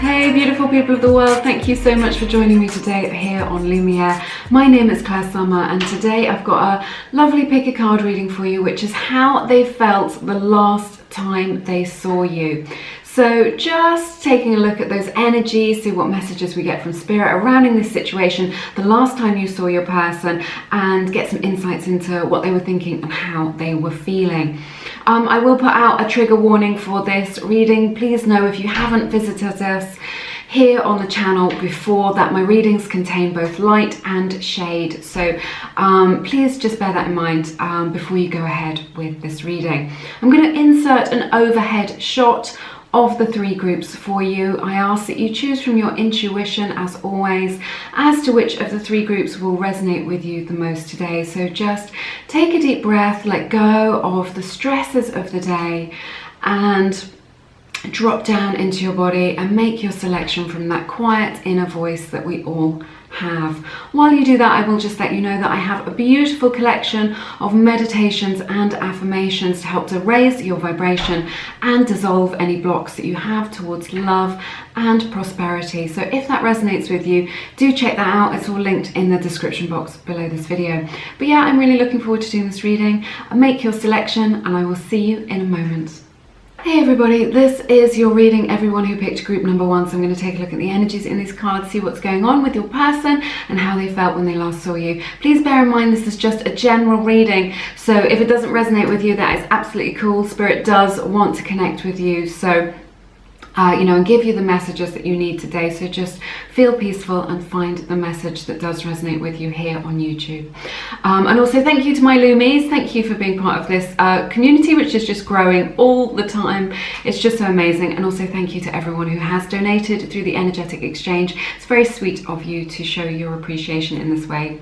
Hey beautiful people of the world, thank you so much for joining me today here on Lumies. My name is Clair Summer and today I've got a lovely pick a card reading for you, which is how they felt the last time they saw you. So just taking a look at those energies, see what messages we get from spirit surrounding this situation, the last time you saw your person, and get some insights into what they were thinking and how they were feeling. I will put out a trigger warning for this reading. Please know if you haven't visited us here on the channel before that my readings contain both light and shade. So please just bear that in mind before you go ahead with this reading. I'm going to insert an overhead shot of the three groups for you. I ask that you choose from your intuition, as always, as to which of the three groups will resonate with you the most today. So just take a deep breath, let go of the stresses of the day, and drop down into your body and make your selection from that quiet inner voice that we all have. While you do that, I will just let you know that I have a beautiful collection of meditations and affirmations to help to raise your vibration and dissolve any blocks that you have towards love and prosperity. So if that resonates with you, do check that out. It's all linked in the description box below this video. But yeah, I'm really looking forward to doing this reading. Make your selection and I will see you in a moment. Hey everybody, this is your reading, everyone who picked group number 1. So I'm going to take a look at the energies in these cards, see what's going on with your person and how they felt when they last saw you. Please bear in mind this is just a general reading, so if it doesn't resonate with you, that is absolutely cool. Spirit does want to connect with you, so and give you the messages that you need today. So just feel peaceful and find the message that does resonate with you here on YouTube. And also thank you to my Lumies. Thank you for being part of this community, which is just growing all the time. It's just so amazing. And also thank you to everyone who has donated through the energetic exchange. It's very sweet of you to show your appreciation in this way.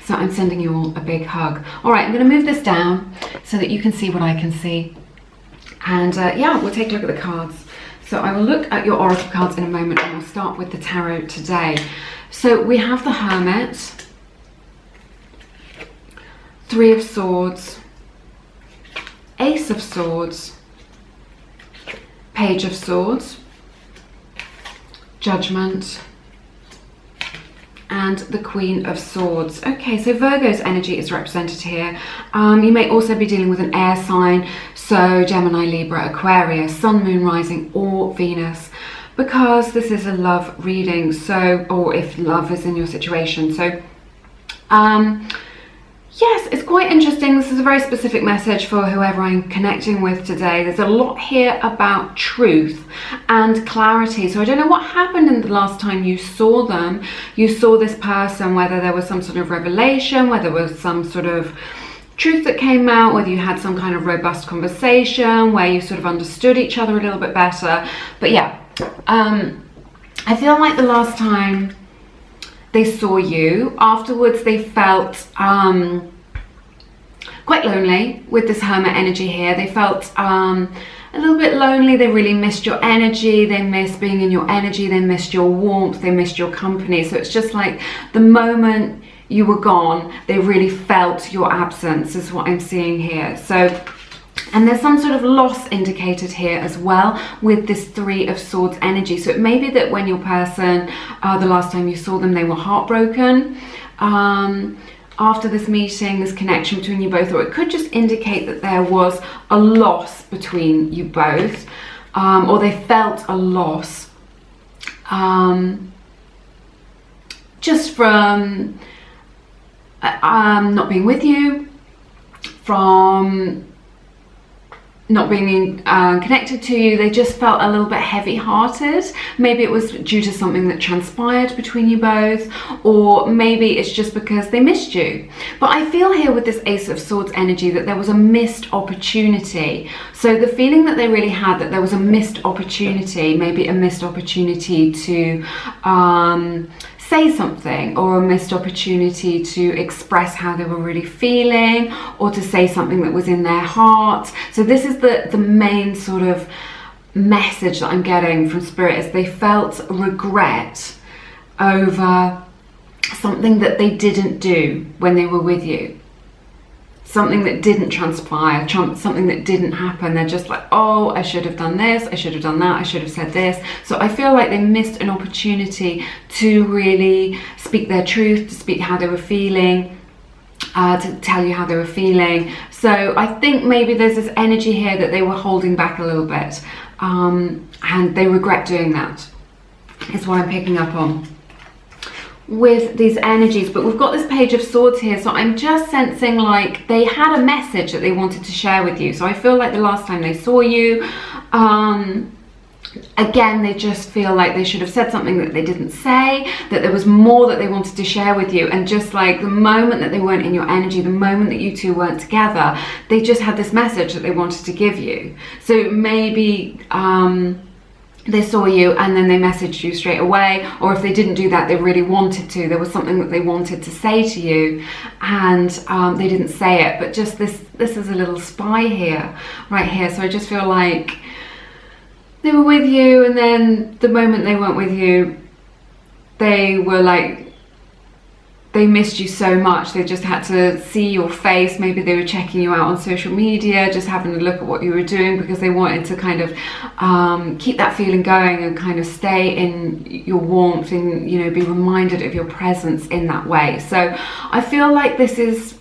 So I'm sending you all a big hug. All right, I'm going to move this down so that you can see what I can see. And yeah, we'll take a look at the cards. So I will look at your oracle cards in a moment and we'll start with the tarot today. So we have the Hermit, Three of Swords, Ace of Swords, Page of Swords, Judgment, and the Queen of Swords. Okay, so Virgo's energy is represented here. You may also be dealing with an air sign, so Gemini, Libra, Aquarius, Sun, Moon, Rising, or Venus, because this is a love reading, so, or if love is in your situation. So yes, it's quite interesting. This is a very specific message for whoever I'm connecting with today. There's a lot here about truth and clarity. So I don't know what happened in the last time you saw them. You saw this person, whether there was some sort of revelation, whether there was some sort of truth that came out, whether you had some kind of robust conversation where you sort of understood each other a little bit better. But yeah, I feel like the last time they saw you, afterwards they felt quite lonely with this Hermit energy here. They felt a little bit lonely. They really missed your energy. They missed being in your energy. They missed your warmth. They missed your company. So it's just like the moment you were gone, they really felt your absence, is what I'm seeing here. So, and there's some sort of loss indicated here as well with this Three of Swords energy. So it may be that when your person, the last time you saw them, they were heartbroken after this meeting, this connection between you both, or it could just indicate that there was a loss between you both, or they felt a loss just from not being with you, from not being connected to you. They just felt a little bit heavy-hearted. Maybe it was due to something that transpired between you both, or maybe it's just because they missed you. But I feel here with this Ace of Swords energy that there was a missed opportunity. So the feeling that they really had, that there was a missed opportunity, maybe a missed opportunity to say something, or a missed opportunity to express how they were really feeling, or to say something that was in their heart. So this is the main sort of message that I'm getting from Spirit, is they felt regret over something that they didn't do when they were with you. something that didn't transpire, something that didn't happen. They're just like, oh, I should have done this, I should have done that, I should have said this. So I feel like they missed an opportunity to really speak their truth, to speak how they were feeling, to tell you how they were feeling. So I think maybe there's this energy here that they were holding back a little bit, and they regret doing that, is what I'm picking up on with these energies. But we've got this Page of Swords here, so I'm just sensing like they had a message that they wanted to share with you. So I feel like the last time they saw you, again, they just feel like they should have said something that they didn't say, that there was more that they wanted to share with you, and just like the moment that they weren't in your energy, the moment that you two weren't together, they just had this message that they wanted to give you. So maybe they saw you and then they messaged you straight away, or if they didn't do that, they really wanted to. There was something that they wanted to say to you, and they didn't say it. But just this is a little spy here, right here. So I just feel like they were with you, and then the moment they weren't with you, they were like, they missed you so much, they just had to see your face. Maybe they were checking you out on social media, just having a look at what you were doing, because they wanted to kind of keep that feeling going and kind of stay in your warmth and, you know, be reminded of your presence in that way. So I feel like this is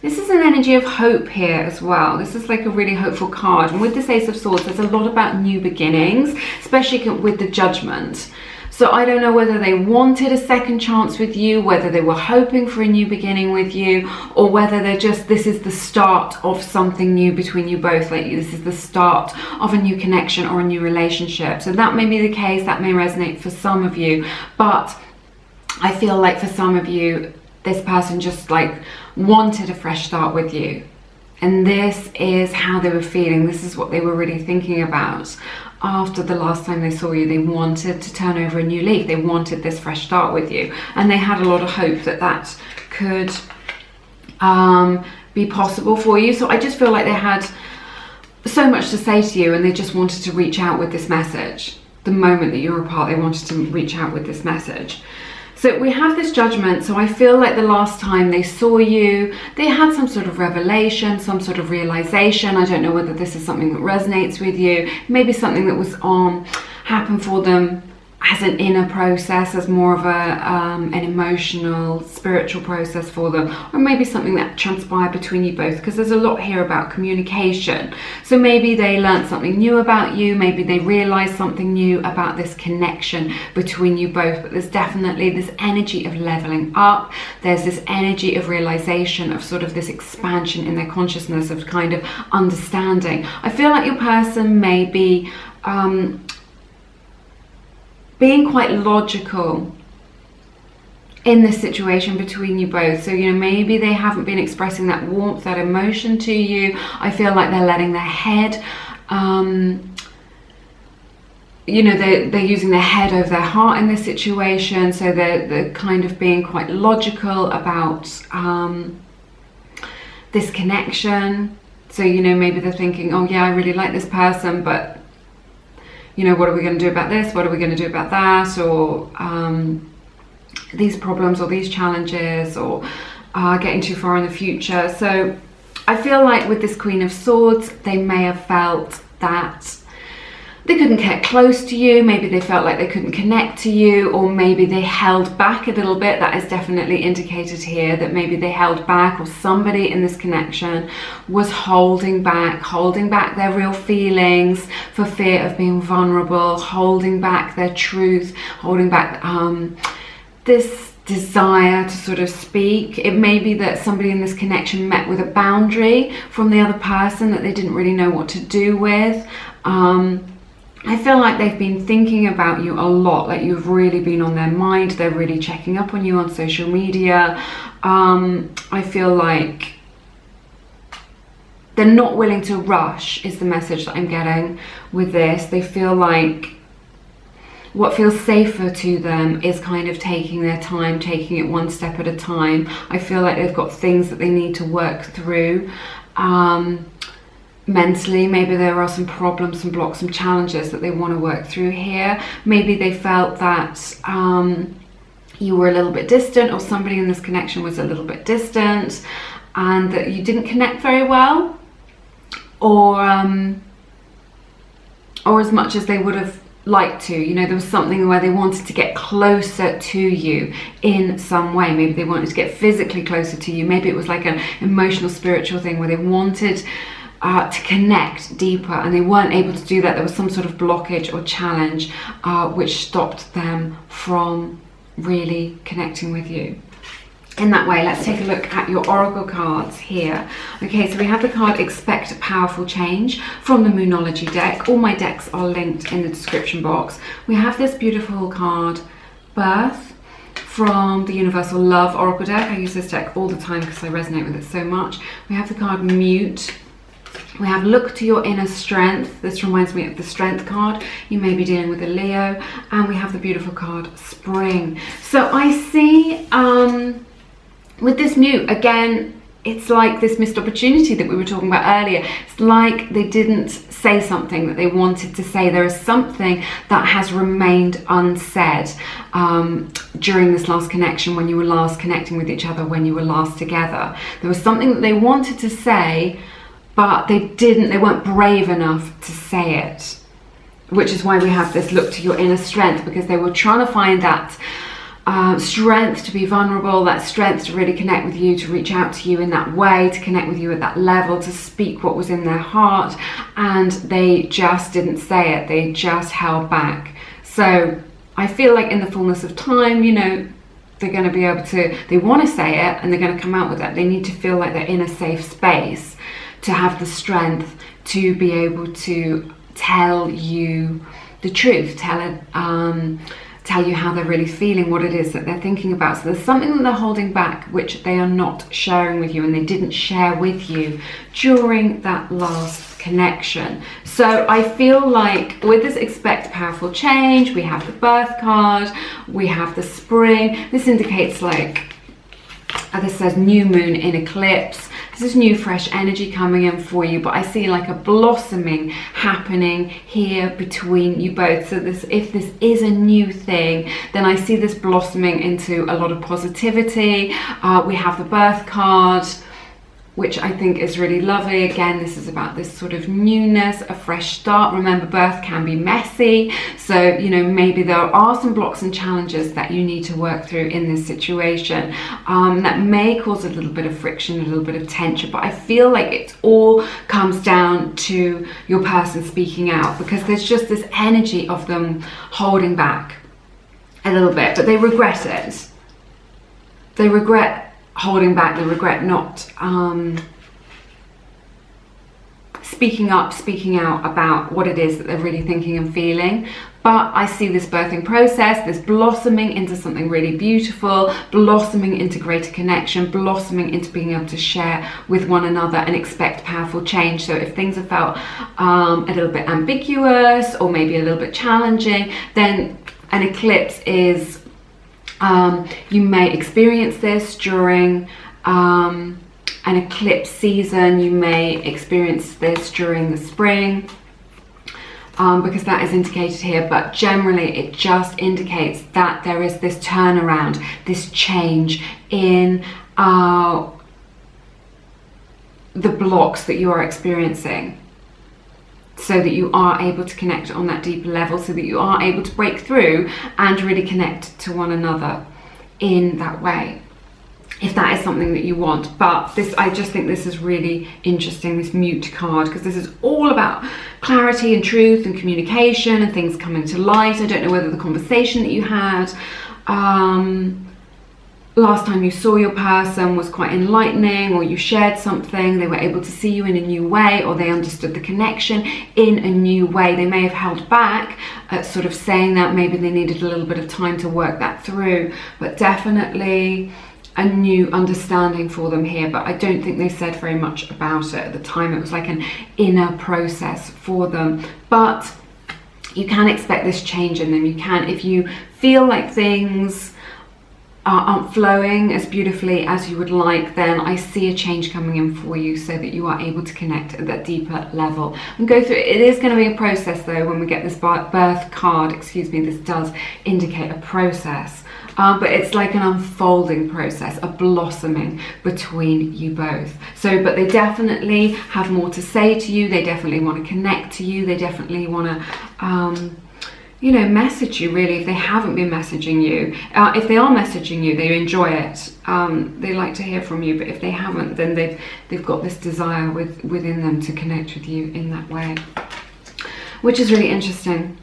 an energy of hope here as well. This is like a really hopeful card. And with this Ace of Swords, there's a lot about new beginnings, especially with the Judgment. So I don't know whether they wanted a second chance with you, whether they were hoping for a new beginning with you, or whether they're just, this is the start of something new between you both. Like this is the start of a new connection or a new relationship. So that may be the case, that may resonate for some of you. But I feel like for some of you, this person just like wanted a fresh start with you. And this is how they were feeling. This is what they were really thinking about. After the last time they saw you, they wanted to turn over a new leaf. They wanted this fresh start with you. And they had a lot of hope that that could be possible for you. So I just feel like they had so much to say to you, and they just wanted to reach out with this message. The moment that you were apart, they wanted to reach out with this message. So we have this Judgment. So I feel like the last time they saw you, they had some sort of revelation, some sort of realization. I don't know whether this is something that resonates with you. Maybe something that was happened for them as an inner process, as more of an emotional, spiritual process for them, or maybe something that transpired between you both, because there's a lot here about communication. So maybe they learned something new about you, maybe they realized something new about this connection between you both. But there's definitely this energy of leveling up. There's this energy of realization, of sort of this expansion in their consciousness, of kind of understanding. I feel like your person may be being quite logical in this situation between you both. So, you know, maybe they haven't been expressing that warmth, that emotion to you. I feel like they're letting their head, you know, they're using their head over their heart in this situation. So they're kind of being quite logical about this connection. So, you know, maybe they're thinking, oh yeah, I really like this person, but you know, what are we going to do about this? What are we going to do about that? Or these problems or these challenges, or getting too far in the future. So I feel like with this Queen of Swords, they may have felt that they couldn't get close to you. Maybe they felt like they couldn't connect to you, or maybe they held back a little bit. That is definitely indicated here, that maybe they held back, or somebody in this connection was holding back their real feelings for fear of being vulnerable, holding back their truth, holding back this desire to sort of speak. It may be that somebody in this connection met with a boundary from the other person that they didn't really know what to do with. I feel like they've been thinking about you a lot, like you've really been on their mind. They're really checking up on you on social media. I feel like they're not willing to rush, is the message that I'm getting with this. They feel like what feels safer to them is kind of taking their time, taking it one step at a time. I feel like they've got things that they need to work through. Mentally, maybe there are some problems, some blocks, some challenges that they want to work through here. Maybe they felt that you were a little bit distant, or somebody in this connection was a little bit distant. and that you didn't connect very well, or as much as they would have liked to. You know, there was something where they wanted to get closer to you in some way. Maybe they wanted to get physically closer to you. Maybe it was like an emotional, spiritual thing where they wanted to connect deeper, and they weren't able to do that. There was some sort of blockage or challenge which stopped them from really connecting with you in that way. Let's take a look at your oracle cards here. Okay, so we have the card Expect a Powerful Change from the Moonology deck. All my decks are linked in the description box. We have this beautiful card Birth from the Universal Love Oracle deck. I use this deck all the time because I resonate with it so much. We have the card Mute. We have Look to Your Inner Strength. This reminds me of the Strength card. You may be dealing with a Leo. And we have the beautiful card Spring. So I see with this Mute, again, it's like this missed opportunity that we were talking about earlier. It's like they didn't say something that they wanted to say. There is something that has remained unsaid during this last connection, when you were last connecting with each other, when you were last together. There was something that they wanted to say, but they weren't brave enough to say it, which is why we have this Look to Your Inner Strength, because they were trying to find that strength to be vulnerable, that strength to really connect with you, to reach out to you in that way, to connect with you at that level, to speak what was in their heart, and they just didn't say it. They just held back. So I feel like in the fullness of time, you know, they're going to be able to, they want to say it and they're going to come out with it. They need to feel like they're in a safe space to have the strength to be able to tell you the truth, tell you how they're really feeling, what it is that they're thinking about. So there's something that they're holding back, which they are not sharing with you, and they didn't share with you during that last connection. So I feel like with this Expect Powerful Change, we have the Birth card, we have the Spring. This indicates like, this says new moon in eclipse. This is new fresh energy coming in for you, but I see like a blossoming happening here between you both. So this, if this is a new thing, then I see this blossoming into a lot of positivity. We have the Birth card, which I think is really lovely. Again, this is about this sort of newness, a fresh start. Remember, birth can be messy. So, you know, maybe there are some blocks and challenges that you need to work through in this situation that may cause a little bit of friction, a little bit of tension. But I feel like it all comes down to your person speaking out, because there's just this energy of them holding back a little bit, but they regret it. They regret holding back, they regret not speaking out about what it is that they're really thinking and feeling. But I see this birthing process, this blossoming into something really beautiful, blossoming into greater connection, blossoming into being able to share with one another and expect powerful change. So if things have felt a little bit ambiguous or maybe a little bit challenging, then an eclipse is you may experience this during an eclipse season. You may experience this during the spring, because that is indicated here, but generally it just indicates that there is this turnaround, this change in the blocks that you are experiencing, so that you are able to connect on that deeper level, so that you are able to break through and really connect to one another in that way, if that is something that you want. But this, I just think this is really interesting, this Mute card, because this is all about clarity and truth and communication and things coming to light. I don't know whether the conversation that you had last time you saw your person was quite enlightening, or you shared something, they were able to see you in a new way, or they understood the connection in a new way. They may have held back at sort of saying that, maybe they needed a little bit of time to work that through, but definitely a new understanding for them here. But I don't think they said very much about it at the time. It was like an inner process for them. But you can expect this change in them. You can, if you feel like things aren't flowing as beautifully as you would like, then I see a change coming in for you so that you are able to connect at that deeper level and go through. It is going to be a process though. When we get this birth card, excuse me, this does indicate a process, but it's like an unfolding process, a blossoming between you both. So, but they definitely have more to say to you. They definitely want to connect to you. They definitely want to you know, message you, really, if they haven't been messaging you. If they are messaging you, they enjoy it. They like to hear from you, but if they haven't, then they've got this desire within them to connect with you in that way, which is really interesting.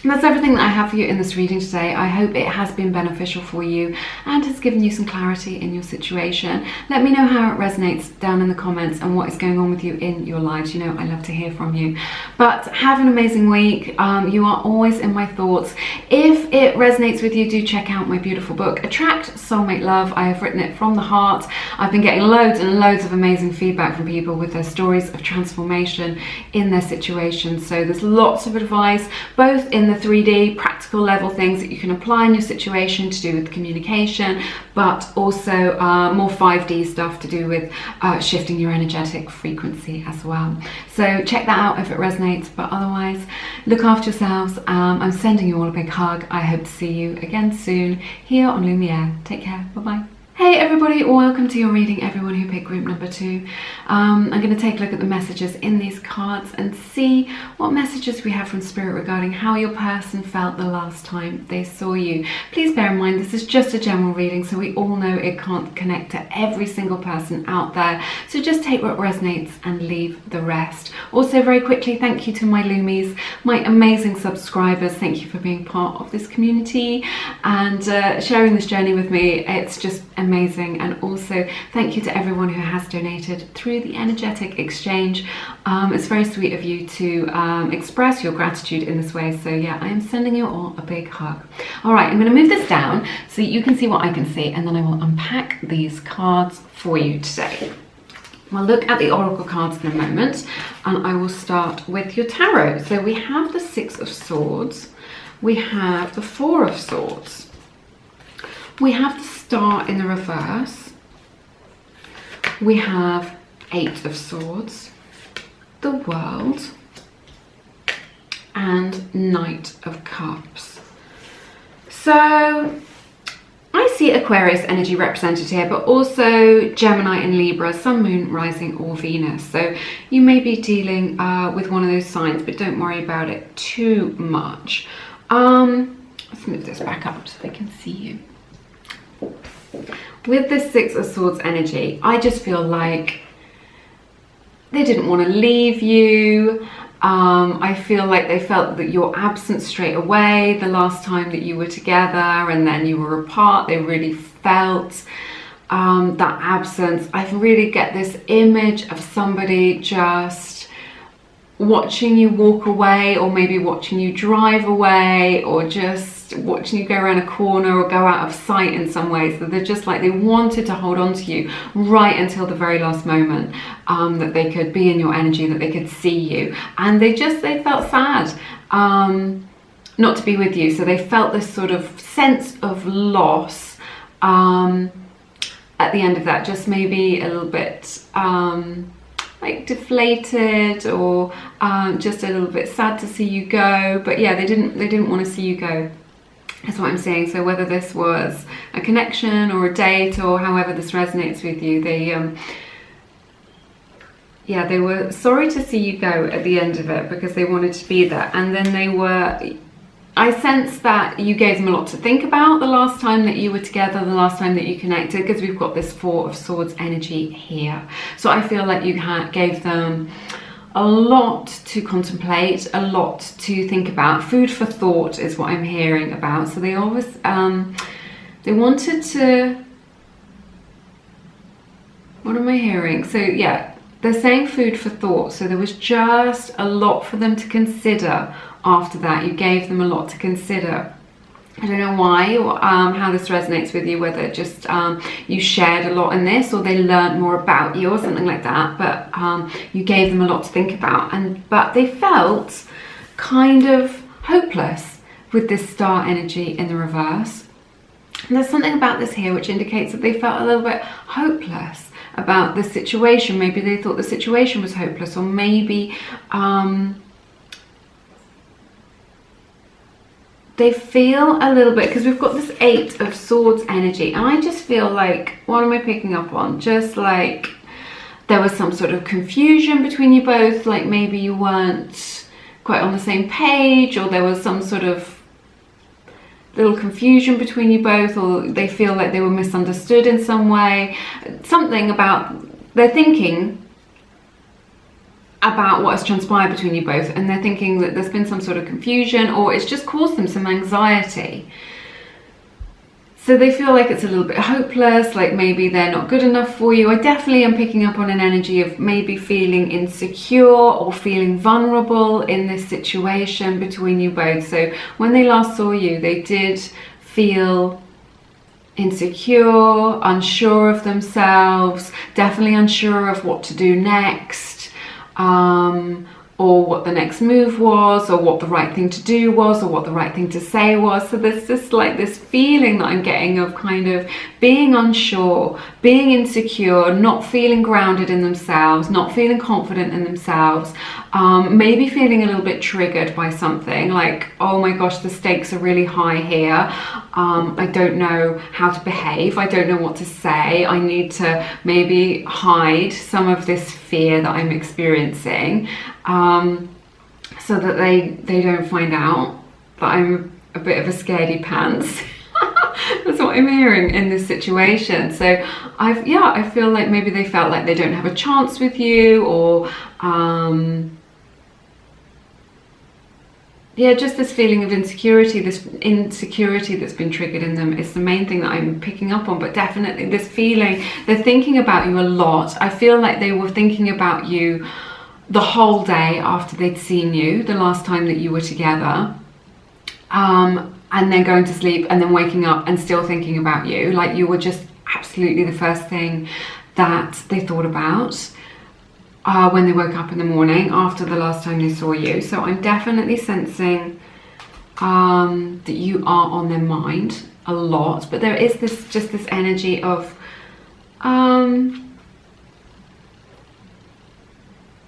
And that's everything that I have for you in this reading today. I hope it has been beneficial for you and has given you some clarity in your situation. Let me know how it resonates down in the comments and what is going on with you in your lives. You know, I love to hear from you. But have an amazing week. You are always in my thoughts. If it resonates with you, do check out my beautiful book, Attract Soulmate Love. I have written it from the heart. I've been getting loads and loads of amazing feedback from people with their stories of transformation in their situations. So there's lots of advice, both in the 3D practical level things that you can apply in your situation to do with communication, but also more 5D stuff to do with shifting your energetic frequency as well. So check that out if it resonates, but otherwise look after yourselves. I'm sending you all a big hug. I hope to see you again soon here on Lumiere. Take care. Bye bye. Hey everybody, welcome to your reading, everyone who picked group number 2. I'm going to take a look at the messages in these cards and see what messages we have from Spirit regarding how your person felt the last time they saw you. Please bear in mind this is just a general reading, so we all know it can't connect to every single person out there, so just take what resonates and leave the rest. Also, very quickly, thank you to my Lumies, my amazing subscribers. Thank you for being part of this community and sharing this journey with me. It's just amazing. And also thank you to everyone who has donated through the energetic exchange. It's very sweet of you to express your gratitude in this way. So yeah, I am sending you all a big hug. All right, I'm going to move this down so you can see what I can see, and then I will unpack these cards for you today. We'll look at the oracle cards in a moment, and I will start with your tarot. So we have the 6 of Swords, we have the 4 of Swords, we have the Star in the reverse, we have 8 of Swords, the World, and Knight of Cups. So I see Aquarius energy represented here, but also Gemini and Libra, Sun, Moon, Rising, or Venus. So you may be dealing with one of those signs, but don't worry about it too much. Let's move this back up so they can see you. With this 6 of Swords energy, I just feel like they didn't want to leave you. I feel like they felt that your absence straight away the last time that you were together and then you were apart. They really felt that absence. I really get this image of somebody just watching you walk away, or maybe watching you drive away, or just watching you go around a corner or go out of sight in some ways. That they're just like they wanted to hold on to you right until the very last moment, that they could be in your energy, that they could see you, and they felt sad not to be with you. So they felt this sort of sense of loss at the end of that, just maybe a little bit like deflated, or just a little bit sad to see you go. But yeah, they didn't want to see you go. That's what I'm saying. So whether this was a connection or a date, or however this resonates with you, they were sorry to see you go at the end of it, because they wanted to be there. And then I sense that you gave them a lot to think about the last time that you were together, the last time that you connected, because we've got this 4 of Swords energy here. So I feel like you gave them a lot to contemplate, a lot to think about. Food for thought is what I'm hearing about. So they always, they wanted to, what am I hearing? So yeah, they're saying food for thought. So there was just a lot for them to consider after that. You gave them a lot to consider. I don't know why, or how this resonates with you, whether just you shared a lot in this, or they learned more about you or something like that, but you gave them a lot to think about. But they felt kind of hopeless with this Star energy in the reverse. there's something about this here which indicates that they felt a little bit hopeless about the situation. Maybe they thought the situation was hopeless, or maybe they feel a little bit, because we've got this 8 of Swords energy, and I just feel like, what am I picking up on? Just like there was some sort of confusion between you both, like maybe you weren't quite on the same page, or there was some sort of little confusion between you both, or they feel like they were misunderstood in some way. Something about their thinking about what has transpired between you both, and they're thinking that there's been some sort of confusion, or it's just caused them some anxiety. So they feel like it's a little bit hopeless, like maybe they're not good enough for you. I definitely am picking up on an energy of maybe feeling insecure or feeling vulnerable in this situation between you both. So when they last saw you, they did feel insecure, unsure of themselves, definitely unsure of what to do next, or what the next move was, or what the right thing to do was, or what the right thing to say was. So there's just like this feeling that I'm getting of kind of being unsure, being insecure, not feeling grounded in themselves, not feeling confident in themselves, maybe feeling a little bit triggered by something, like, oh my gosh, the stakes are really high here. I don't know how to behave. I don't know what to say. I need to maybe hide some of this fear that I'm experiencing, so that they don't find out that I'm a bit of a scaredy pants. That's what I'm hearing in this situation. So I feel like maybe they felt like they don't have a chance with you, or yeah, just this feeling of insecurity, this insecurity that's been triggered in them is the main thing that I'm picking up on. But definitely this feeling, they're thinking about you a lot. I feel like they were thinking about you the whole day after they'd seen you the last time that you were together, and then going to sleep and then waking up and still thinking about you, like you were just absolutely the first thing that they thought about when they woke up in the morning after the last time they saw you. So I'm definitely sensing that you are on their mind a lot, but there is this energy of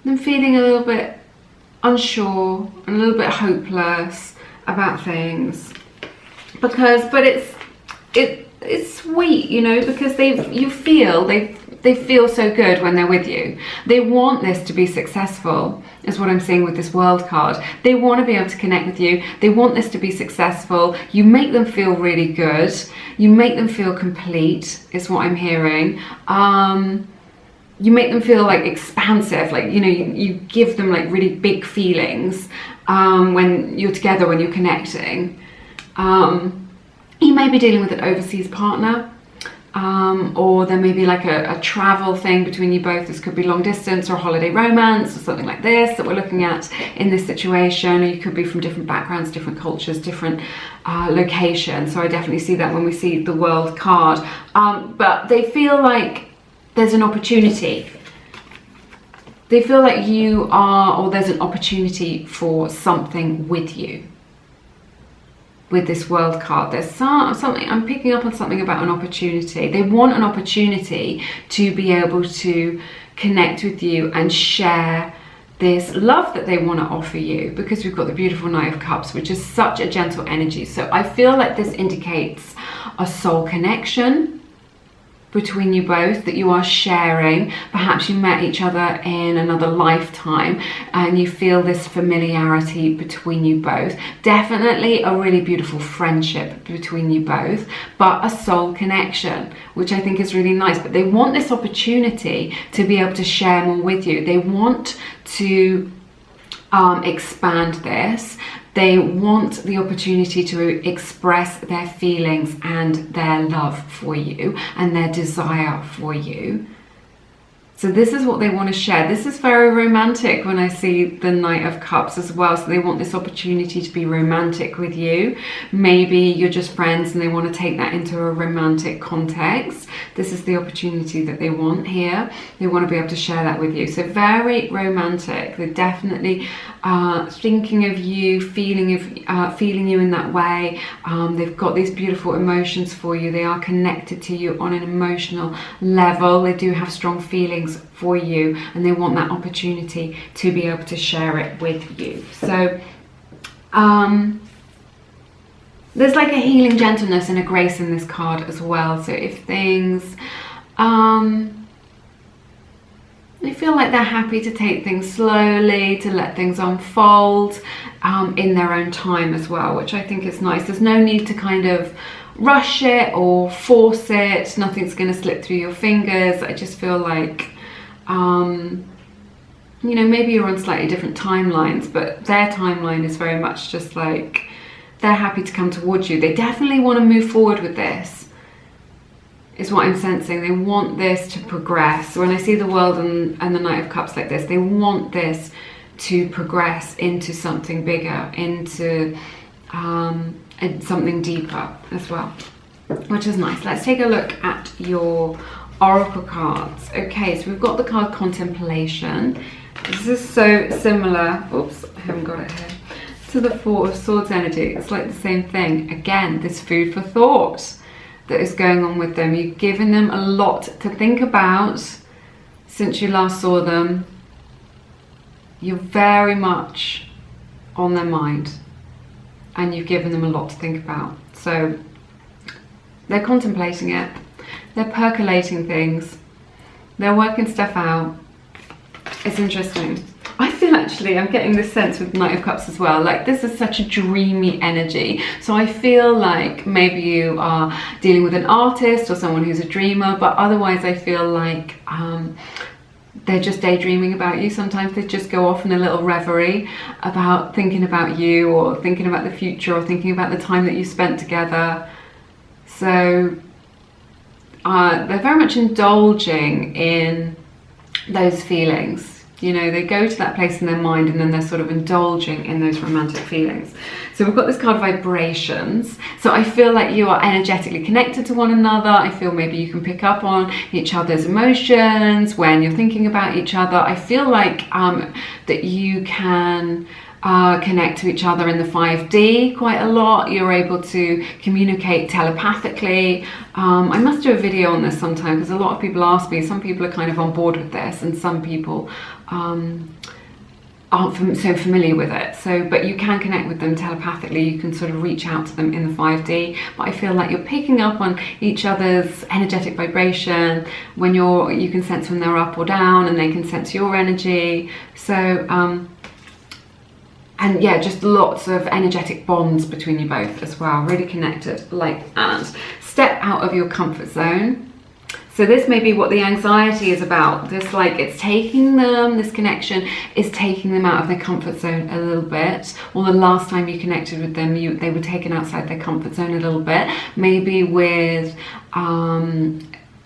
them feeling a little bit unsure and a little bit hopeless about things, but it's sweet, you know, because they feel so good when they're with you. They want this to be successful, is what I'm seeing with this World card. They want to be able to connect with you. They want this to be successful. You make them feel really good. You make them feel complete, is what I'm hearing. You make them feel like expansive, like, you know, you give them like really big feelings when you're together, when you're connecting. You may be dealing with an overseas partner, or there may be like a travel thing between you both. This could be long distance or holiday romance or something like this that we're looking at in this situation. Or you could be from different backgrounds, different cultures, different locations. So I definitely see that when we see the World card. But they feel like there's an opportunity. They feel like you are, or there's an opportunity for something with you. With this World card, there's something, I'm picking up on something about an opportunity. They want an opportunity to be able to connect with you and share this love that they want to offer you, because we've got the beautiful Knight of Cups, which is such a gentle energy. So I feel like this indicates a soul connection between you both that you are sharing. Perhaps you met each other in another lifetime and you feel this familiarity between you both. Definitely a really beautiful friendship between you both, but a soul connection, which I think is really nice. But they want this opportunity to be able to share more with you. They want to expand this. They want the opportunity to express their feelings and their love for you and their desire for you. So this is what they want to share. This is very romantic when I see the Knight of Cups as well. So they want this opportunity to be romantic with you. Maybe you're just friends and they want to take that into a romantic context. This is the opportunity that they want here. They want to be able to share that with you. So very romantic. They definitely thinking of you, feeling you in that way. They've got these beautiful emotions for you. They are connected to you on an emotional level. They do have strong feelings for you, and they want that opportunity to be able to share it with you. So there's like a healing gentleness and a grace in this card as well. So if things they feel like they're happy to take things slowly, to let things unfold in their own time as well, which I think is nice. There's no need to kind of rush it or force it. Nothing's going to slip through your fingers. I just feel like, you know, maybe you're on slightly different timelines, but their timeline is very much just like they're happy to come towards you. They definitely want to move forward with this, is what I'm sensing. They want this to progress. When I see the World and the Knight of Cups like this, they want this to progress into something bigger, into something deeper as well, which is nice. Let's take a look at your Oracle cards. Okay, so we've got the card Contemplation. This is so similar, oops, I haven't got it here, to the Four of Swords energy. It's like the same thing. Again, this food for thought that is going on with them. You've given them a lot to think about since you last saw them. You're very much on their mind, and you've given them a lot to think about. So they're contemplating it, they're percolating things, they're working stuff out. It's interesting. I feel actually, I'm getting this sense with Knight of Cups as well, like this is such a dreamy energy. So I feel like maybe you are dealing with an artist or someone who's a dreamer, but otherwise I feel like they're just daydreaming about you. Sometimes they just go off in a little reverie about thinking about you, or thinking about the future, or thinking about the time that you spent together. So they're very much indulging in those feelings. You know, they go to that place in their mind, and then they're sort of indulging in those romantic feelings. So we've got this card Vibrations. So I feel like you are energetically connected to one another. I feel maybe you can pick up on each other's emotions when you're thinking about each other. I feel like that you can connect to each other in the 5D quite a lot. You're able to communicate telepathically. I must do a video on this sometime, because a lot of people ask me. Some people are kind of on board with this, and some people aren't so familiar with it. So, but you can connect with them telepathically. You can sort of reach out to them in the 5D. But I feel like you're picking up on each other's energetic vibration. When you can sense when they're up or down, and they can sense your energy. So and yeah, just lots of energetic bonds between you both as well, really connected like that. Step out of your comfort zone. So this may be what the anxiety is about. This, like, it's taking them, this connection is taking them out of their comfort zone a little bit. Or the last time you connected with them, they were taken outside their comfort zone a little bit. Maybe with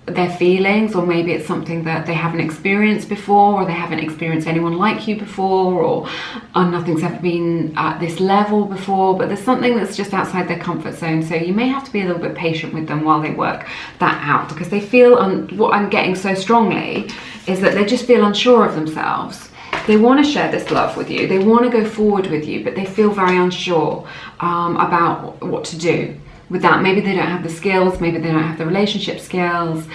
their feelings, or maybe it's something that they haven't experienced before, or they haven't experienced anyone like you before, or nothing's ever been at this level before, but there's something that's just outside their comfort zone. So you may have to be a little bit patient with them while they work that out, because they feel, what I'm getting so strongly is that they just feel unsure of themselves. They want to share this love with you, they want to go forward with you, but they feel very unsure about what to do with that. Maybe they don't have the skills, maybe they don't have the relationship skills,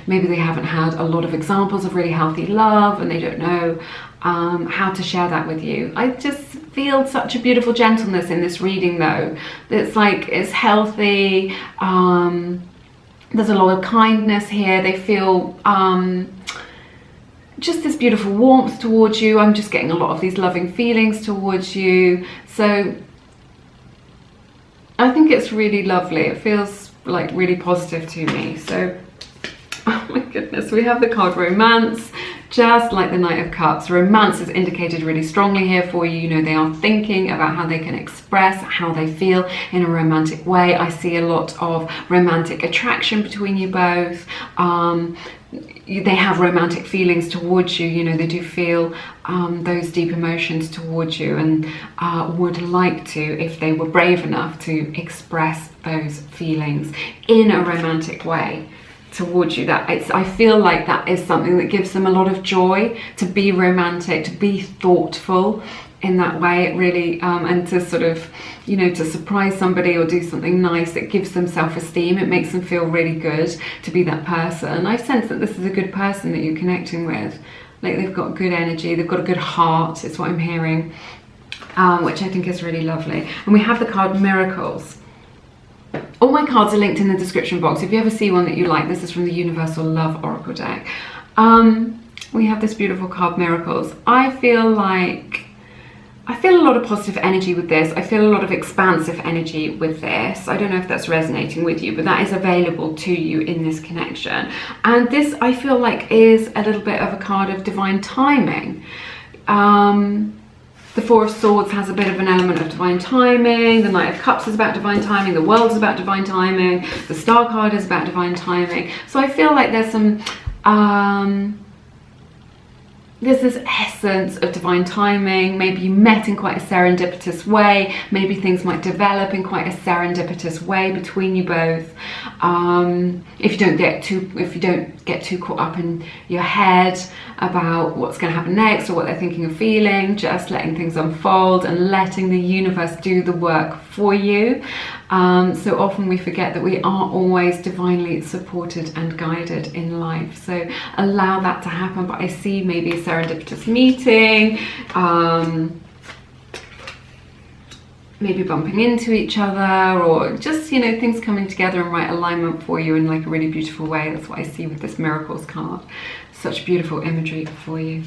maybe they haven't had a lot of examples of really healthy love, and they don't know how to share that with you. I just feel such a beautiful gentleness in this reading though. It's like, it's healthy, there's a lot of kindness here. They feel just this beautiful warmth towards you. I'm just getting a lot of these loving feelings towards you. So I think it's really lovely. It feels like really positive to me. So, oh my goodness, we have the card Romance, just like the Knight of Cups. Romance is indicated really strongly here for you. You know, they are thinking about how they can express how they feel in a romantic way. I see a lot of romantic attraction between you both. They have romantic feelings towards you. You know, they do feel those deep emotions towards you, and would like to, if they were brave enough, to express those feelings in a romantic way towards you. That I feel like that is something that gives them a lot of joy, to be romantic, to be thoughtful in that way. It really and to sort of, you know, to surprise somebody or do something nice, it gives them self-esteem. It makes them feel really good to be that person. I sense that this is a good person that you're connecting with. Like, they've got good energy, they've got a good heart, is what I'm hearing, which I think is really lovely. And we have the card Miracles. All my cards are linked in the description box. If you ever see one that you like, this is from the Universal Love Oracle deck. We have this beautiful card Miracles. I feel a lot of positive energy with this. I feel a lot of expansive energy with this. I don't know if that's resonating with you, but that is available to you in this connection. And this, I feel like, is a little bit of a card of divine timing. The Four of Swords has a bit of an element of divine timing. The Knight of Cups is about divine timing. The World is about divine timing. The Star card is about divine timing. So I feel like there's some there's this essence of divine timing. Maybe you met in quite a serendipitous way. Maybe things might develop in quite a serendipitous way between you both. If you don't get too caught up in your head about what's going to happen next or what they're thinking or feeling, just letting things unfold and letting the universe do the work for you. So often we forget that we are always divinely supported and guided in life. So allow that to happen. But I see maybe a serendipitous meeting, maybe bumping into each other, or just, you know, things coming together in right alignment for you in like a really beautiful way. That's what I see with this Miracles card. Such beautiful imagery for you.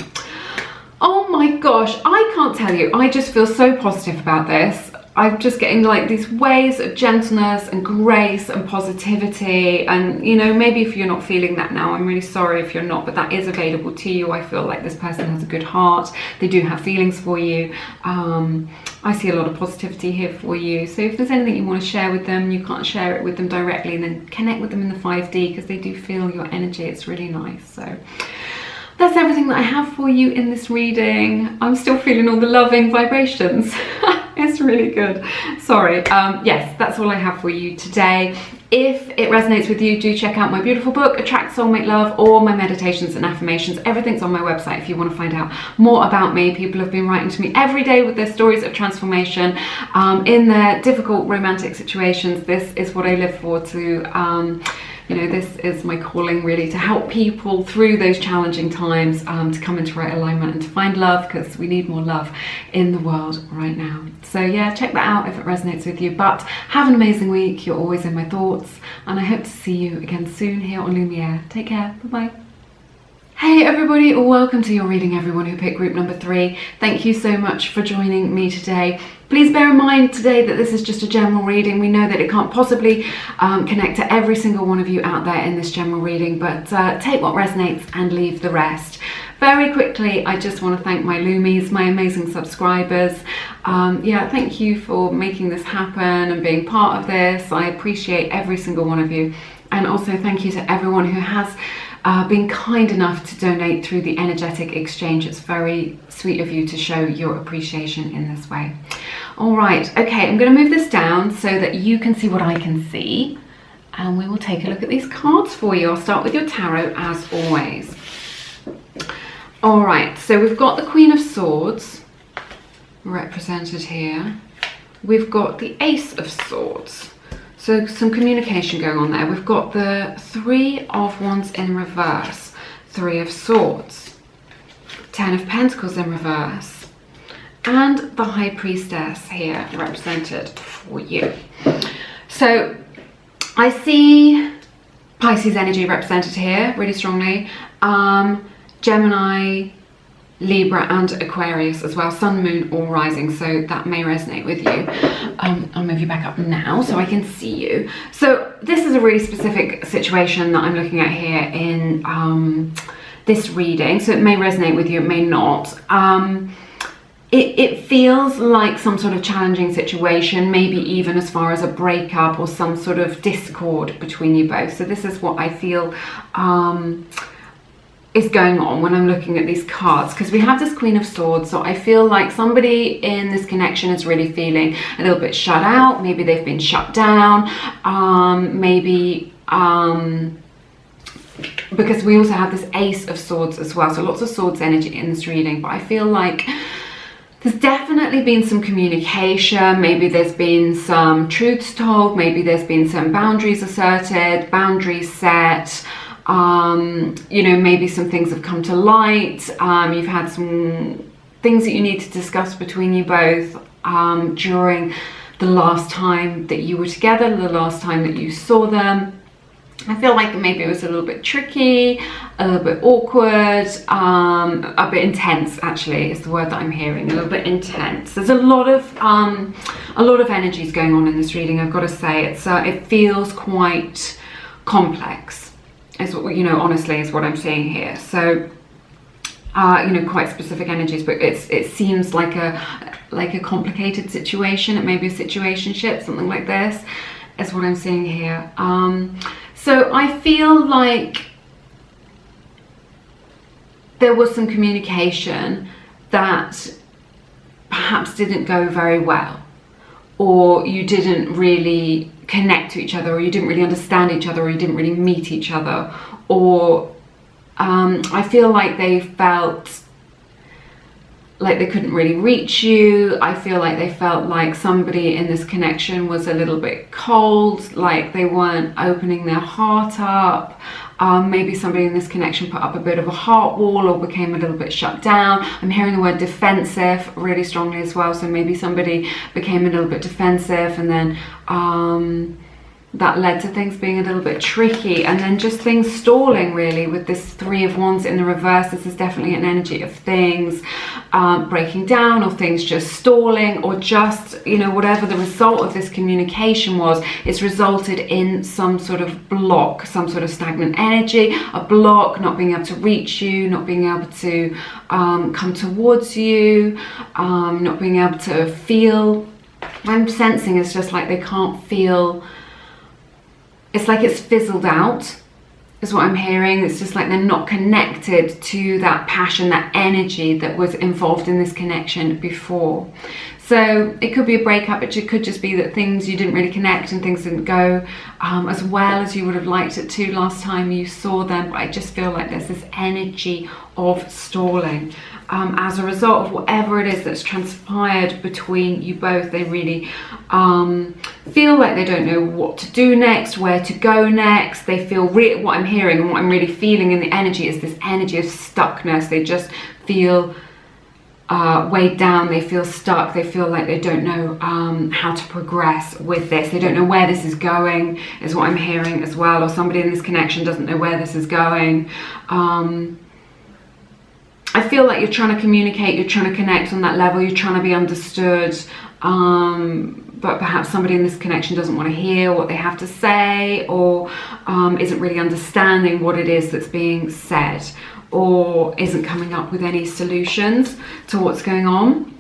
Oh my gosh, I can't tell you, I just feel so positive about this. I'm just getting like these waves of gentleness and grace and positivity. And, you know, maybe if you're not feeling that now, I'm really sorry if you're not, but that is available to you. I feel like this person has a good heart. They do have feelings for you. I see a lot of positivity here for you. So if there's anything you want to share with them, you can't share it with them directly, then connect with them in the 5D, because they do feel your energy. It's really nice. So that's everything that I have for you in this reading. I'm still feeling all the loving vibrations. It's really good. Sorry. Yes, that's all I have for you today. If it resonates with you, do check out my beautiful book, Attract Soulmate Love, or my meditations and affirmations. Everything's on my website if you want to find out more about me. People have been writing to me every day with their stories of transformation in their difficult romantic situations. This is what I live for, to you know, this is my calling, really, to help people through those challenging times, to come into right alignment and to find love, because we need more love in the world right now. So yeah, check that out if it resonates with you. But have an amazing week. You're always in my thoughts, and I hope to see you again soon here on Lumiere. Take care. Bye-bye. Hey everybody, welcome to your reading, everyone who picked group number 3. Thank you so much for joining me today. Please bear in mind today that this is just a general reading. We know that it can't possibly connect to every single one of you out there in this general reading, but take what resonates and leave the rest. Very quickly, I just want to thank my Lumies, my amazing subscribers. Yeah, thank you for making this happen and being part of this. I appreciate every single one of you. And also thank you to everyone who has been kind enough to donate through the energetic exchange. It's very sweet of you to show your appreciation in this way. All right, okay, I'm going to move this down so that you can see what I can see, and we will take a look at these cards for you. I'll start with your tarot as always. All right, so we've got the Queen of Swords represented here. We've got the Ace of Swords. So some communication going on there. We've got the Three of Wands in reverse, Three of Swords, Ten of Pentacles in reverse, and the High Priestess here represented for you. So I see Pisces energy represented here really strongly. Gemini, Libra and Aquarius as well, Sun, Moon or Rising, so that may resonate with you. I'll move you back up now so I can see you. So this is a really specific situation that I'm looking at here in this reading, so it may resonate with you, it may not. It feels like some sort of challenging situation, maybe even as far as a breakup or some sort of discord between you both. So this is what I feel is going on when I'm looking at these cards, because we have this Queen of Swords. So I feel like somebody in this connection is really feeling a little bit shut out. Maybe they've been shut down. Maybe because we also have this Ace of Swords as well, so lots of swords energy in this reading. But I feel like there's definitely been some communication, maybe there's been some truths told, maybe there's been some boundaries asserted, boundaries set, you know, maybe some things have come to light, you've had some things that you need to discuss between you both during the last time that you were together, the last time that you saw them. I feel like maybe it was a little bit tricky, a little bit awkward, a bit intense actually is the word that I'm hearing, a little bit intense. There's a lot of energies going on in this reading, I've got to say. It feels quite complex, is what, you know, honestly is what I'm seeing here. So, you know, quite specific energies, but it seems like a complicated situation. It may be a situationship, something like this, is what I'm seeing here. So I feel like there was some communication that perhaps didn't go very well, or you didn't really connect to each other, or you didn't really understand each other, or you didn't really meet each other, or I feel like they felt like they couldn't really reach you. I feel like they felt like somebody in this connection was a little bit cold, like they weren't opening their heart up. Maybe somebody in this connection put up a bit of a heart wall or became a little bit shut down. I'm hearing the word defensive really strongly as well. So maybe somebody became a little bit defensive, and then that led to things being a little bit tricky, and then just things stalling really with this Three of Wands in the reverse. This is definitely an energy of things breaking down, or things just stalling, or just, you know, whatever the result of this communication was, it's resulted in some sort of block, some sort of stagnant energy, a block, not being able to reach you, not being able to come towards you, not being able to feel. I'm sensing it's just like they can't feel. It's like it's fizzled out, is what I'm hearing. It's just like they're not connected to that passion, that energy that was involved in this connection before. So it could be a breakup, but it could just be that things, you didn't really connect and things didn't go as well as you would have liked it to last time you saw them. But I just feel like there's this energy of stalling. As a result of whatever it is that's transpired between you both, they really feel like they don't know what to do next, where to go next. They feel what I'm hearing and what I'm really feeling in the energy is this energy of stuckness. They just feel weighed down, they feel stuck, they feel like they don't know how to progress with this. They don't know where this is going, is what I'm hearing as well. Or somebody in this connection doesn't know where this is going. I feel like you're trying to communicate, you're trying to connect on that level, you're trying to be understood, but perhaps somebody in this connection doesn't want to hear what they have to say, or isn't really understanding what it is that's being said, or isn't coming up with any solutions to what's going on.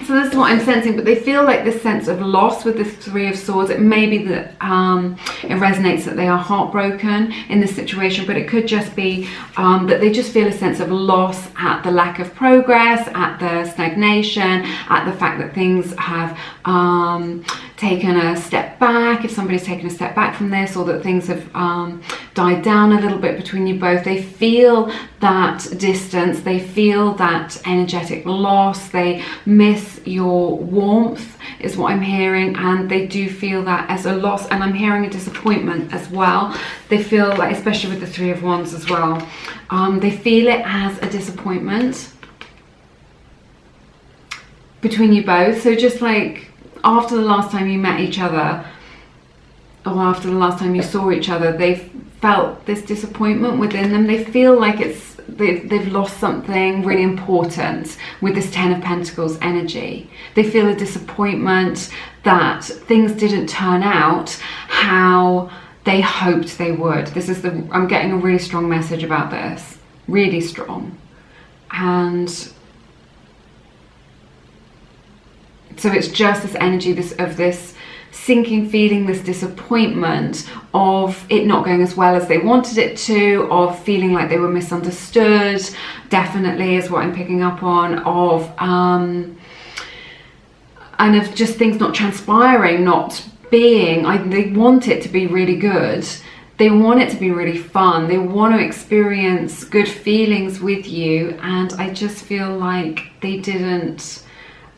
So this is what I'm sensing, but they feel like this sense of loss with this Three of Swords. It may be that it resonates that they are heartbroken in this situation, but it could just be that they just feel a sense of loss at the lack of progress, at the stagnation, at the fact that things have taken a step back, if somebody's taken a step back from this, or that things have died down a little bit between you both. They feel that distance, they feel that energetic loss, they miss your warmth, is what I'm hearing, and they do feel that as a loss. And I'm hearing a disappointment as well. They feel like, especially with the Three of Wands as well, they feel it as a disappointment between you both. So just like after the last time you met each other, or after the last time you saw each other, they've felt this disappointment within them. They feel like they've lost something really important with this Ten of Pentacles energy. They feel a disappointment that things didn't turn out how they hoped they would. I'm getting a really strong message about this, really strong. And so it's just this energy of this sinking feeling, this disappointment of it not going as well as they wanted it to, of feeling like they were misunderstood, definitely is what I'm picking up on, of and of just things not transpiring, not being, they want it to be really good, they want it to be really fun. They want to experience good feelings with you, and I just feel like they didn't,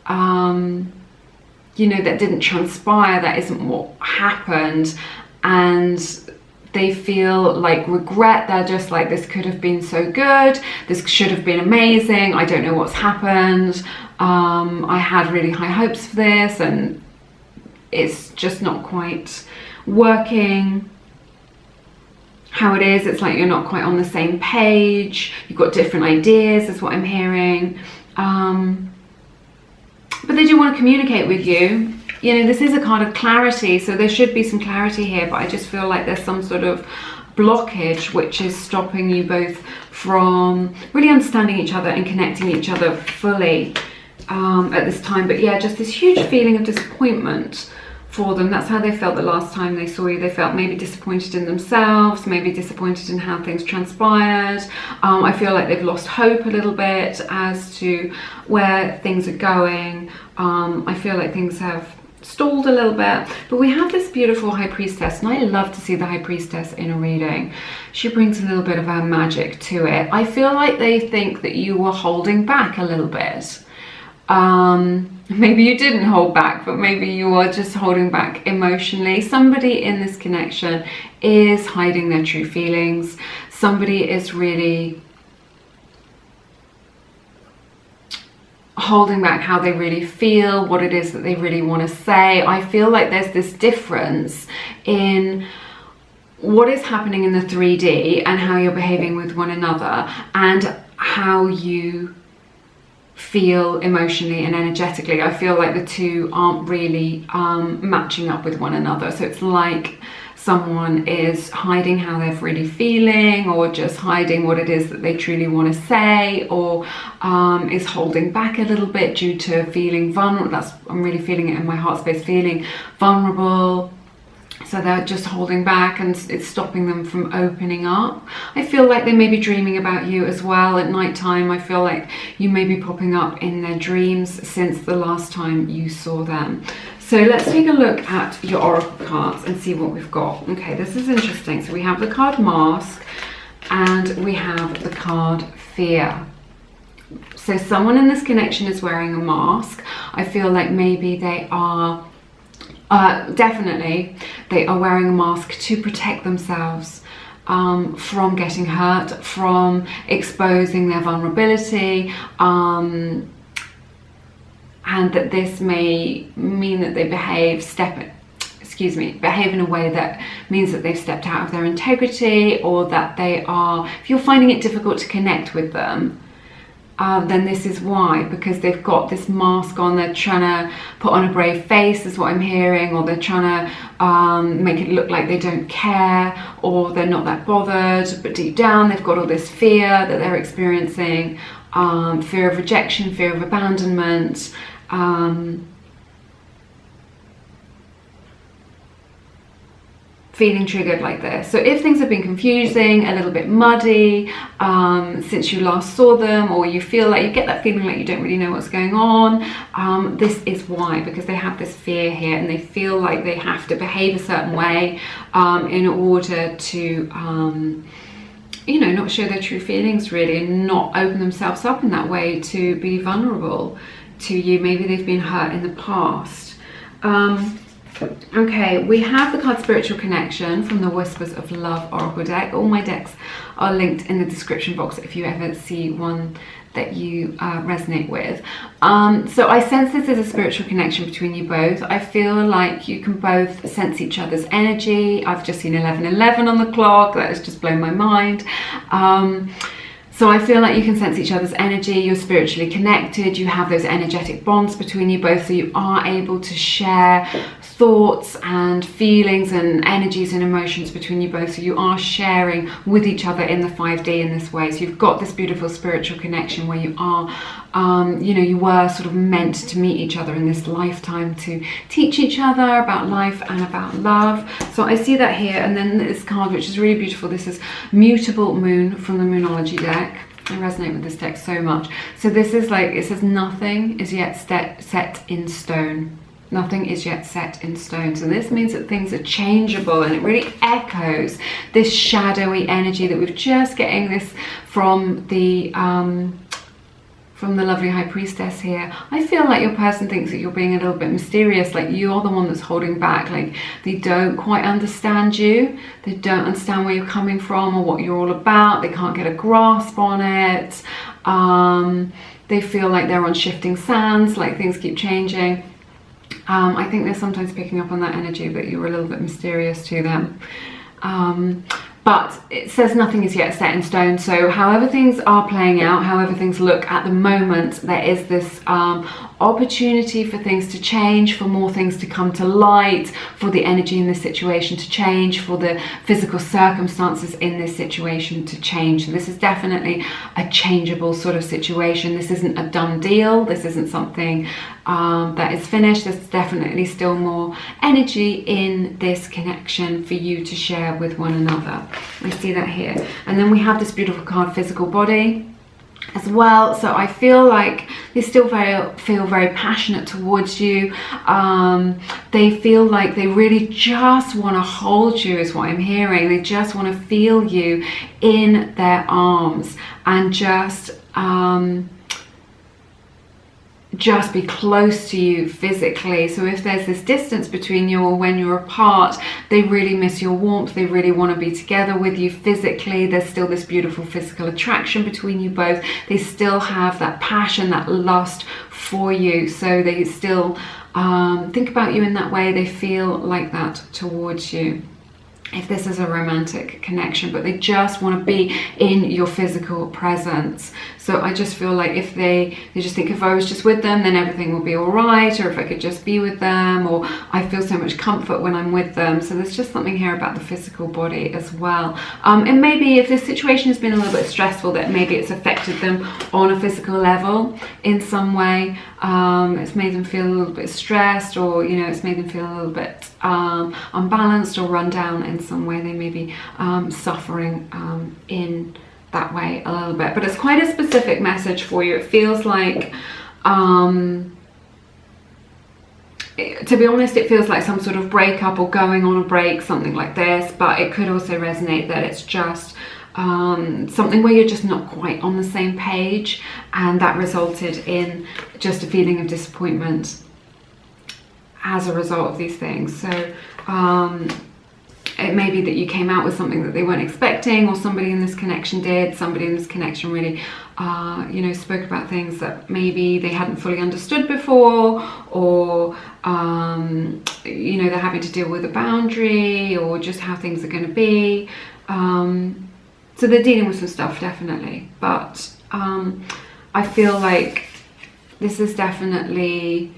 you know, that didn't transpire. That isn't what happened, and they feel like regret. They're just like, this could have been so good. This should have been amazing. I don't know what's happened. I had really high hopes for this, and it's just not quite working how it is. It's like you're not quite on the same page. You've got different ideas, is what I'm hearing. But they do want to communicate with you. You know, this is a card of clarity, so there should be some clarity here, but I just feel like there's some sort of blockage which is stopping you both from really understanding each other and connecting each other fully at this time. But yeah, just this huge feeling of disappointment for them. That's how they felt the last time they saw you. They felt maybe disappointed in themselves, maybe disappointed in how things transpired. I feel like they've lost hope a little bit as to where things are going. I feel like things have stalled a little bit. But we have this beautiful High Priestess, and I love to see the High Priestess in a reading. She brings a little bit of her magic to it. I feel like they think that you were holding back a little bit. Maybe you didn't hold back, but maybe you are just holding back emotionally. Somebody in this connection is hiding their true feelings. Somebody is really holding back how they really feel, what it is that they really want to say. I feel like there's this difference in what is happening in the 3D and how you're behaving with one another, and how you feel emotionally and energetically. I feel like the two aren't really matching up with one another. So it's like someone is hiding how they're really feeling, or just hiding what it is that they truly want to say, or is holding back a little bit due to feeling vulnerable. I'm really feeling it in my heart space, feeling vulnerable. So they're just holding back, and it's stopping them from opening up. I feel like they may be dreaming about you as well at night time. I feel like you may be popping up in their dreams since the last time you saw them. So let's take a look at your oracle cards and see what we've got. Okay, this is interesting. So we have the card Mask, and we have the card Fear. So someone in this connection is wearing a mask. I feel like maybe they are definitely they are wearing a mask to protect themselves from getting hurt, from exposing their vulnerability, and that this may mean that they behave in a way that means that they've stepped out of their integrity, or that they are, if you're finding it difficult to connect with them, then this is why, because they've got this mask on. They're trying to put on a brave face, is what I'm hearing, or they're trying to make it look like they don't care, or they're not that bothered, but deep down they've got all this fear that they're experiencing, fear of rejection, fear of abandonment, feeling triggered like this. So if things have been confusing, a little bit muddy since you last saw them, or you feel like you get that feeling like you don't really know what's going on, this is why, because they have this fear here, and they feel like they have to behave a certain way in order to you know, not show their true feelings really, and not open themselves up in that way to be vulnerable to you. Maybe they've been hurt in the past. Okay, we have the card Spiritual Connection from the Whispers of Love Oracle deck. All my decks are linked in the description box if you ever see one that you resonate with. So I sense this as a spiritual connection between you both. I feel like you can both sense each other's energy. I've just seen 11:11 on the clock. That has just blown my mind. So I feel like you can sense each other's energy. You're spiritually connected. You have those energetic bonds between you both, so you are able to share thoughts and feelings and energies and emotions between you both. So you are sharing with each other in the 5D in this way. So you've got this beautiful spiritual connection where you are, you know, you were sort of meant to meet each other in this lifetime to teach each other about life and about love. So I see that here. And then this card, which is really beautiful. This is Mutable Moon from the Moonology deck. I resonate with this deck so much. So this is like, it says nothing is yet set in stone. Nothing is yet set in stone. So this means that things are changeable, and it really echoes this shadowy energy that we're just getting this from the lovely High Priestess here. I feel like your person thinks that you're being a little bit mysterious, like you're the one that's holding back, like they don't quite understand you, they don't understand where you're coming from or what you're all about, they can't get a grasp on it. They feel like they're on shifting sands, like things keep changing. I think they're sometimes picking up on that energy, that you're a little bit mysterious to them. But it says nothing is yet set in stone. So however things are playing out, however things look at the moment, there is this opportunity for things to change, for more things to come to light, for the energy in this situation to change, for the physical circumstances in this situation to change. So this is definitely a changeable sort of situation. This isn't a done deal. This isn't something that is finished. There's definitely still more energy in this connection for you to share with one another. I see that here. And then we have this beautiful card, physical body, as well. So I feel like they still feel very passionate towards you. They feel like they really just want to hold you, is what I'm hearing. They just want to feel you in their arms and just be close to you physically. So if there's this distance between you or when you're apart, they really miss your warmth. They really want to be together with you physically. There's still this beautiful physical attraction between you both. They still have that passion, that lust for you. So they still think about you in that way. They feel like that towards you, if this is a romantic connection, but they just want to be in your physical presence. So I just feel like if they just think, if I was just with them, then everything will be all right, or if I could just be with them, or I feel so much comfort when I'm with them. So there's just something here about the physical body as well. And maybe if this situation has been a little bit stressful, that maybe it's affected them on a physical level in some way. It's made them feel a little bit stressed, or it's made them feel a little bit unbalanced or run down in some way. They may be suffering in that way a little bit, but it's quite a specific message for you. It feels like to be honest, it feels like some sort of breakup or going on a break, something like this, but it could also resonate that it's just something where you're just not quite on the same page, and that resulted in just a feeling of disappointment as a result of these things. So it may be that you came out with something that they weren't expecting, or somebody in this connection did. Somebody in this connection really spoke about things that maybe they hadn't fully understood before, or they're having to deal with a boundary, or just how things are going to be. So they're dealing with some stuff, definitely, but I feel like this is definitely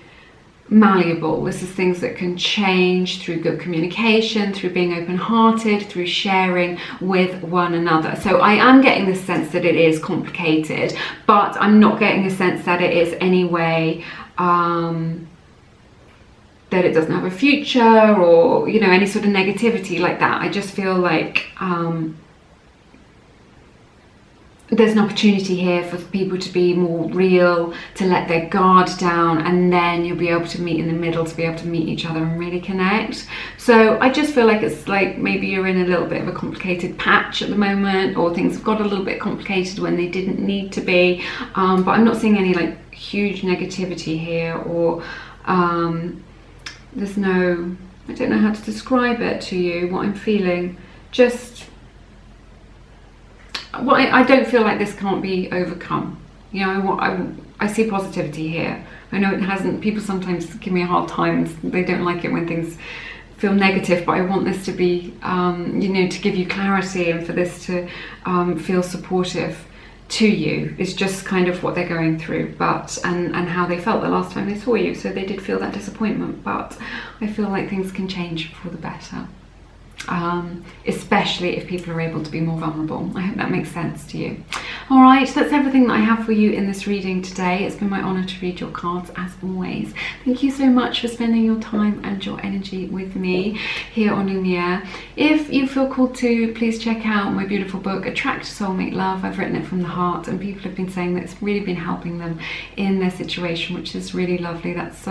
malleable. This is things that can change through good communication, through being open-hearted, through sharing with one another. So I am getting the sense that it is complicated, but I'm not getting a sense that it is anyway that it doesn't have a future, or any sort of negativity like that. I just feel like there's an opportunity here for people to be more real, to let their guard down, and then you'll be able to meet in the middle, to be able to meet each other and really connect. So I just feel like it's like maybe you're in a little bit of a complicated patch at the moment, or things have got a little bit complicated when they didn't need to be, but I'm not seeing any like huge negativity here, or there's no, I don't know how to describe it to you, what I'm feeling. Just I don't feel like this can't be overcome. I see positivity here. I know it hasn't, people sometimes give me a hard time, they don't like it when things feel negative, but I want this to be, to give you clarity, and for this to feel supportive to you. It's just kind of what they're going through, but and how they felt the last time they saw you. So they did feel that disappointment, but I feel like things can change for the better. Especially if people are able to be more vulnerable. I hope that makes sense to you. All right, that's everything that I have for you in this reading today. It's been my honour to read your cards as always. Thank you so much for spending your time and your energy with me here on Lumiere. If you feel called to, please check out my beautiful book, Attract Soulmate Love. I've written it from the heart, and people have been saying that it's really been helping them in their situation, which is really lovely. That's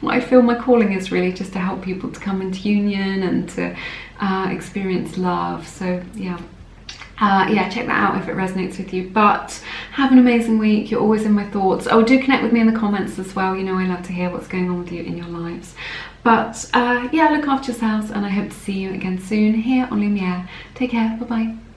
what I feel my calling is, really, just to help people to come into union and to experience love. So yeah. Yeah, check that out if it resonates with you. But have an amazing week. You're always in my thoughts. Oh, do connect with me in the comments as well. You know I love to hear what's going on with you in your lives. But yeah, look after yourselves, and I hope to see you again soon here on Lumiere. Take care. Bye bye.